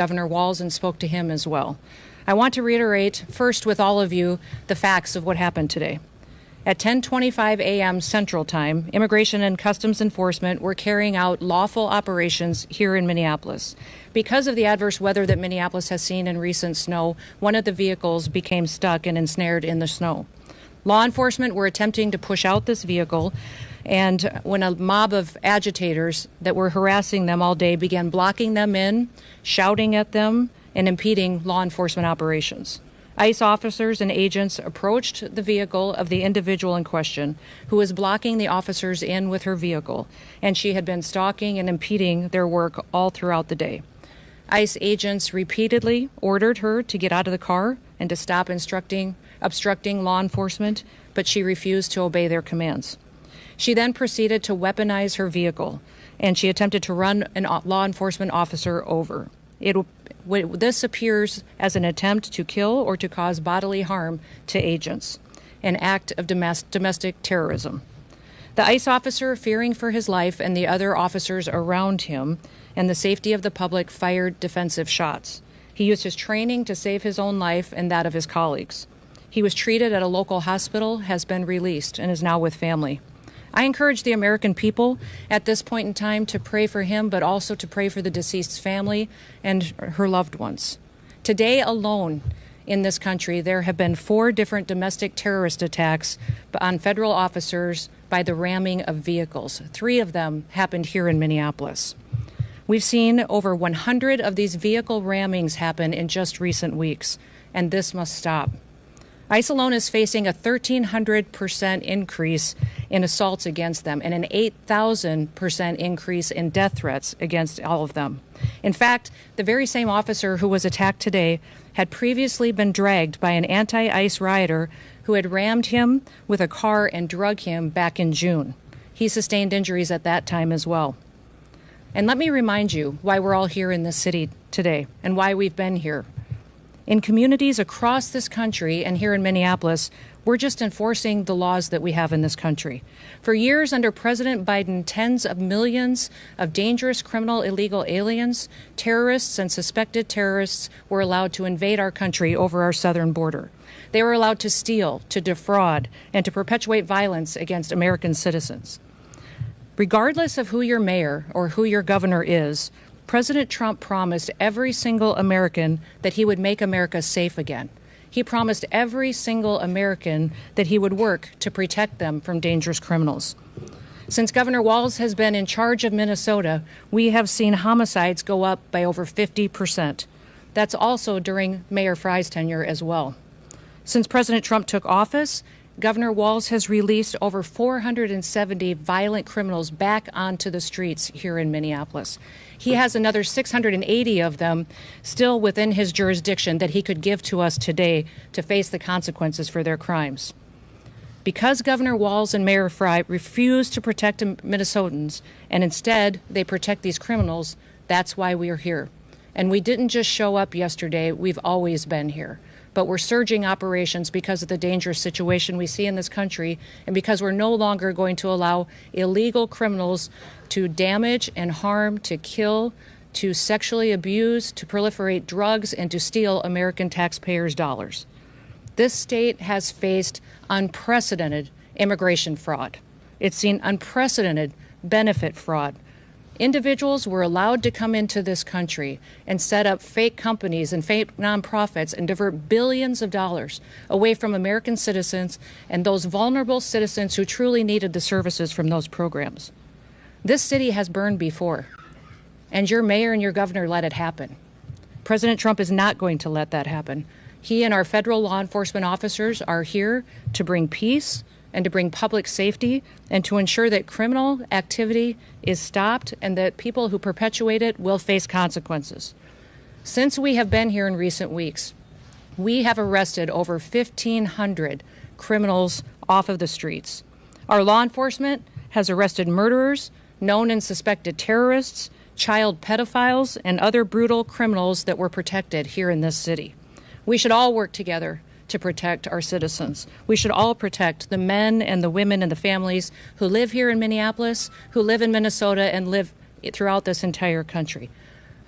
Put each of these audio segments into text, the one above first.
Governor Walz and spoke to him as well. I want to reiterate first with all of you the facts of what happened today. At 10:25 a.m. Central Time, Immigration and Customs Enforcement were carrying out lawful operations here in Minneapolis. Because of the adverse weather that Minneapolis has seen in recent snow, one of the vehicles became stuck and ensnared in the snow. Law enforcement were attempting to push out this vehicle, and when a mob of agitators that were harassing them all day began blocking them in, shouting at them, and impeding law enforcement operations. ICE officers and agents approached the vehicle of the individual in question, who was blocking the officers in with her vehicle, and she had been stalking and impeding their work all throughout the day. ICE agents repeatedly ordered her to get out of the car and to stop obstructing law enforcement, but she refused to obey their commands. She then proceeded to weaponize her vehicle, and she attempted to run a law enforcement officer over. This appears as an attempt to kill or to cause bodily harm to agents, an act of domestic terrorism. The ICE officer, fearing for his life and the other officers around him and the safety of the public, fired defensive shots. He used his training to save his own life and that of his colleagues. He was treated at a local hospital, has been released, and is now with family. I encourage the American people at this point in time to pray for him, but also to pray for the deceased's family and her loved ones. Today alone in this country, there have been 4 different domestic terrorist attacks on federal officers by the ramming of vehicles. 3 of them happened here in Minneapolis. We've seen over 100 of these vehicle rammings happen in just recent weeks, and this must stop. ICE alone is facing a 1,300% increase in assaults against them and an 8,000% increase in death threats against all of them. In fact, the very same officer who was attacked today had previously been dragged by an anti-ICE rioter who had rammed him with a car and drug him back in June. He sustained injuries at that time as well. And let me remind you why we're all here in this city today and why we've been here. In communities across this country and here in Minneapolis, we're just enforcing the laws that we have in this country. For years under President Biden, tens of millions of dangerous criminal illegal aliens, terrorists, and suspected terrorists were allowed to invade our country over our southern border. They were allowed to steal, to defraud, and to perpetuate violence against American citizens. Regardless of who your mayor or who your governor is, President Trump promised every single American that he would make America safe again. He promised every single American that he would work to protect them from dangerous criminals. Since Governor Walz has been in charge of Minnesota, we have seen homicides go up by over 50%. That's also during Mayor Frye's tenure as well. Since President Trump took office, Governor Walz has released over 470 violent criminals back onto the streets here in Minneapolis. He has another 680 of them still within his jurisdiction that he could give to us today to face the consequences for their crimes. Because Governor Walz and Mayor Frye refuse to protect Minnesotans, and instead they protect these criminals, that's why we are here. And we didn't just show up yesterday, we've always been here. But we're surging operations because of the dangerous situation we see in this country and because we're no longer going to allow illegal criminals to damage and harm, to kill, to sexually abuse, to proliferate drugs, and to steal American taxpayers' dollars. This state has faced unprecedented immigration fraud. It's seen unprecedented benefit fraud. Individuals were allowed to come into this country and set up fake companies and fake nonprofits and divert billions of dollars away from American citizens and those vulnerable citizens who truly needed the services from those programs. This city has burned before, and your mayor and your governor let it happen. President Trump is not going to let that happen. He and our federal law enforcement officers are here to bring peace and to bring public safety and to ensure that criminal activity is stopped and that people who perpetuate it will face consequences. Since we have been here in recent weeks, we have arrested over 1,500 criminals off of the streets. Our law enforcement has arrested murderers, known and suspected terrorists, child pedophiles, and other brutal criminals that were protected here in this city. We should all work together to protect our citizens. We should all protect the men and the women and the families who live here in Minneapolis, who live in Minnesota, and live throughout this entire country.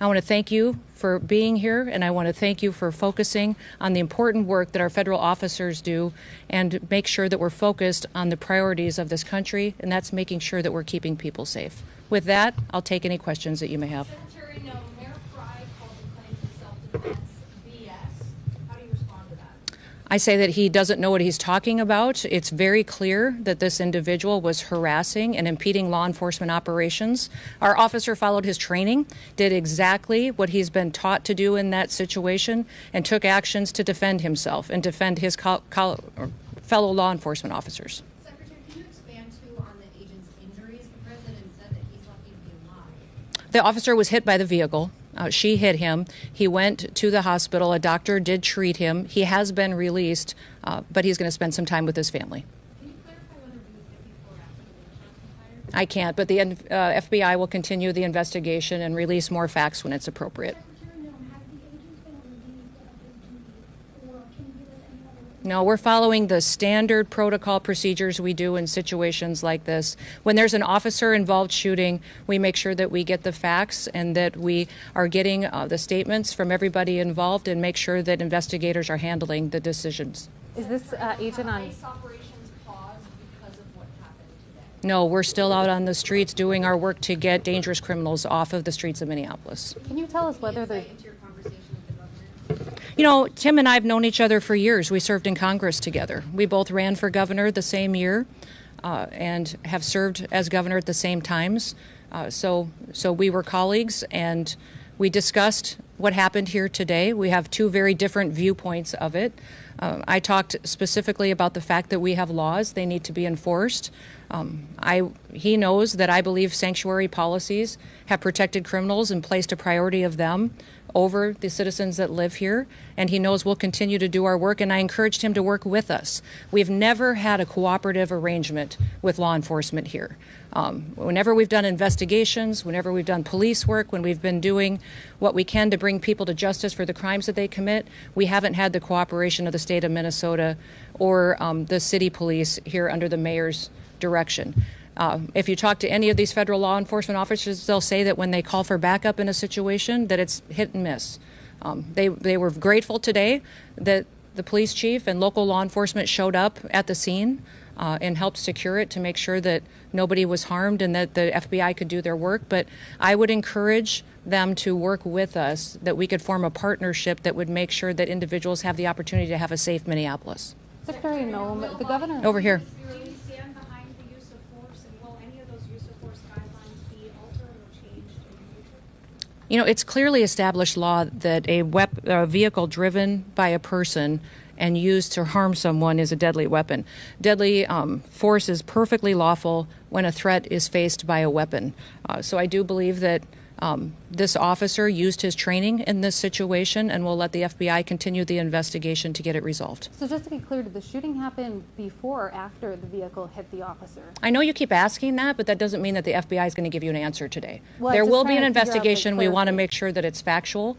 I want to thank you for being here, and I want to thank you for focusing on the important work that our federal officers do and make sure that we're focused on the priorities of this country, and that's making sure that we're keeping people safe. With that, I'll take any questions that you may have. Secretary Noem, Mayor Fry called the claims of self-defense BS. How do you respond to that? I say that he doesn't know what he's talking about. It's very clear that this individual was harassing and impeding law enforcement operations. Our officer followed his training, did exactly what he's been taught to do in that situation, and took actions to defend himself and defend his fellow law enforcement officers. Secretary, can you expand too on the agent's injuries? The president said that he's lucky to be alive. The officer was hit by the vehicle. She hit him. He went to the hospital. A doctor did treat him. He has been released, but he's going to spend some time with his family. Can you clarify whether he was hit before or after the gunshot was fired? I can't, but the FBI will continue the investigation and release more facts when it's appropriate. Secretary Noem, has the agent been relieved of their duty, or can you give us any other? No, we're following the standard protocol procedures we do in situations like this. When there's an officer-involved shooting, we make sure that we get the facts and that we are getting the statements from everybody involved and make sure that investigators are handling the decisions. Is this agent on? ICE operations paused because of what happened today. No, we're still out on the streets doing our work to get dangerous criminals off of the streets of Minneapolis. Can you tell us whether there's? Into your conversation with the governor. You know, Tim and I have known each other for years. We served in Congress together. We both ran for governor the same year and have served as governor at the same times. So we were colleagues, and we discussed what happened here today. We have two very different viewpoints of it. I talked specifically about the fact that we have laws. They need to be enforced. He knows that I believe sanctuary policies have protected criminals and placed a priority of them over the citizens that live here, and he knows we'll continue to do our work, and I encouraged him to work with us. We've never had a cooperative arrangement with law enforcement here. Whenever we've done investigations, whenever we've done police work, when we've been doing what we can to bring people to justice for the crimes that they commit, we haven't had the cooperation of the state of Minnesota or the city police here under the mayor's direction. If you talk to any of these federal law enforcement officers, they'll say that when they call for backup in a situation, that it's hit and miss. They were grateful today that the police chief and local law enforcement showed up at the scene and helped secure it to make sure that nobody was harmed and that the FBI could do their work. But I would encourage them to work with us, that we could form a partnership that would make sure that individuals have the opportunity to have a safe Minneapolis. Secretary Noem, the governor. Over here. Do you stand behind the use of force, and will any of those use of force guidelines be altered or changed in the future? You know, it's clearly established law that a vehicle driven by a person and used to harm someone is a deadly weapon. Deadly force is perfectly lawful when a threat is faced by a weapon. So I do believe that this officer used his training in this situation, and we'll let the FBI continue the investigation to get it resolved. So just to be clear, did the shooting happen before or after the vehicle hit the officer? I know you keep asking that, but that doesn't mean that the FBI is going to give you an answer today. Well, There just will be trying an to figure out the investigation. We want to clarity. make sure that it's factual.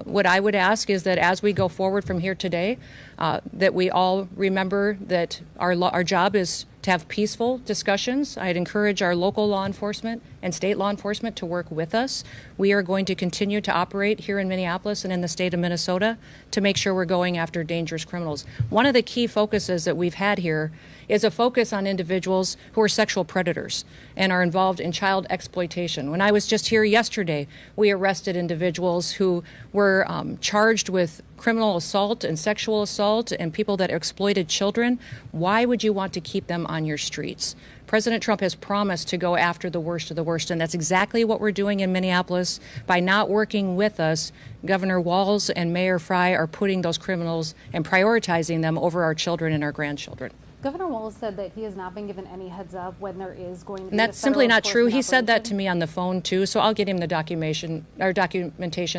What I would ask is that as we go forward from here today, that we all remember that our job is to have peaceful discussions. I'd encourage our local law enforcement and state law enforcement to work with us. We are going to continue to operate here in Minneapolis and in the state of Minnesota to make sure we're going after dangerous criminals. One of the key focuses that we've had here is a focus on individuals who are sexual predators and are involved in child exploitation. When I was just here yesterday, we arrested individuals who were charged with criminal assault and sexual assault and people that exploited children. Why would you want to keep them on your streets? President Trump has promised to go after the worst of the worst, and that's exactly what we're doing in Minneapolis. By not working with us, Governor Walz and Mayor Fry are putting those criminals and prioritizing them over our children and our grandchildren. Governor Walz said that he has not been given any heads up when there is going to be And that's a simply federal not true. He enforcement said that to operation. me on the phone, too, so I'll get him the documentation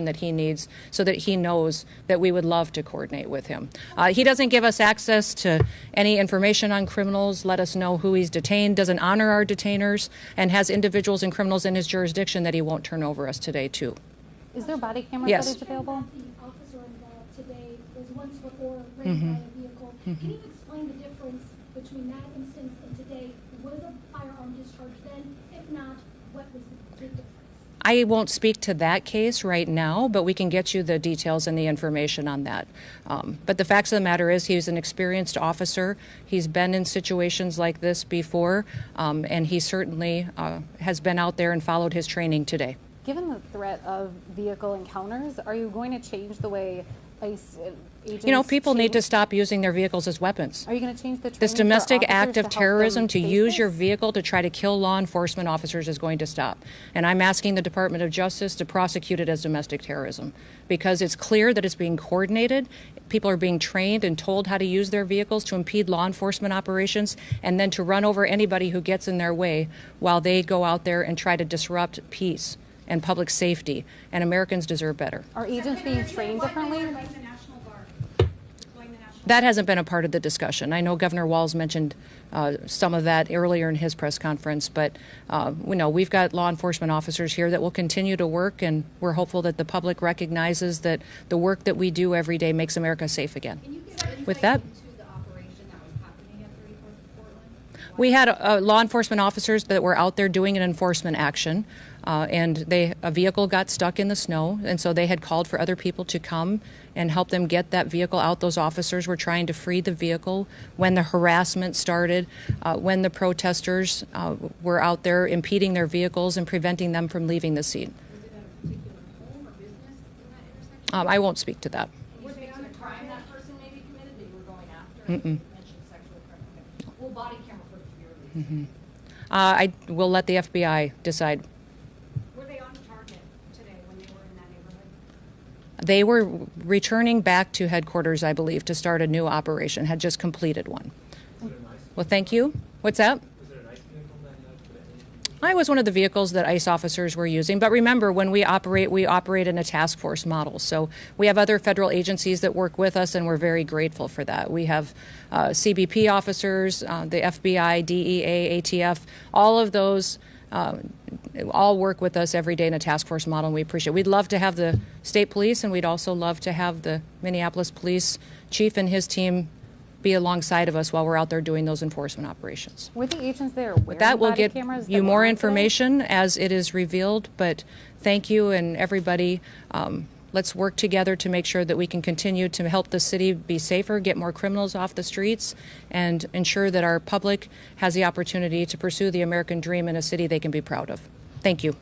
that he needs so that he knows that we would love to coordinate with him. He doesn't give us access to any information on criminals, let us know who he's detained, doesn't honor our detainers, and has individuals and criminals in his jurisdiction that he won't turn over us today, too. Is there body camera Yes. footage available? The officer involved today was once before ran by a vehicle. Can you explain the difference between that instance and today? Was a firearm discharged then? If not, what was the big difference? I won't speak to that case right now, but we can get you the details and the information on that. But the facts of the matter is he's an experienced officer. He's been in situations like this before, and he certainly has been out there and followed his training today. Given the threat of vehicle encounters, are you going to change the way ICE agents People need to stop using their vehicles as weapons. Are you going to change the training This for domestic act officers of to help terrorism them to face use your this? vehicle to try to kill law enforcement officers is going to stop. And I'm asking the Department of Justice to prosecute it as domestic terrorism because it's clear that it's being coordinated. People are being trained and told how to use their vehicles to impede law enforcement operations and then to run over anybody who gets in their way while they go out there and try to disrupt peace and public safety. And Americans deserve better. Are agents being trained differently? Like the National Guard. Going the National That hasn't been a part of the discussion. I know Governor Walz mentioned some of that earlier in his press conference, but we've got law enforcement officers here that will continue to work, and we're hopeful that the public recognizes that the work that we do every day makes America safe again. Can you give insight With that, into the operation that was happening at 34th and Portland? we had law enforcement officers that were out there doing an enforcement action, and a vehicle got stuck in the snow, and so they had called for other people to come and help them get that vehicle out. Those officers were trying to free the vehicle when the harassment started, when the protesters were out there impeding their vehicles and preventing them from leaving the scene. Was it at a particular home or business in that intersection? I won't speak to that. Was it on the crime that person maybe committed that you were going after? You mentioned sexual crime. Okay. Well, body camera footage of your release. I will let the FBI decide. Were they on target today when they were in that neighborhood? They were returning back to headquarters, I believe, to start a new operation, had just completed one. Well, thank you. What's that? I was one of the vehicles that ICE officers were using. But remember, when we operate in a task force model. So we have other federal agencies that work with us, and we're very grateful for that. We have CBP officers, the FBI, DEA, ATF, all of those all work with us every day in a task force model, and we appreciate it. We'd love to have the state police, and we'd also love to have the Minneapolis police chief and his team be alongside of us while we're out there doing those enforcement operations. Were the agents there wearing That will body get cameras? you that were more on today? information as it is revealed, but thank you and everybody. Let's work together to make sure that we can continue to help the city be safer, get more criminals off the streets, and ensure that our public has the opportunity to pursue the American dream in a city they can be proud of. Thank you.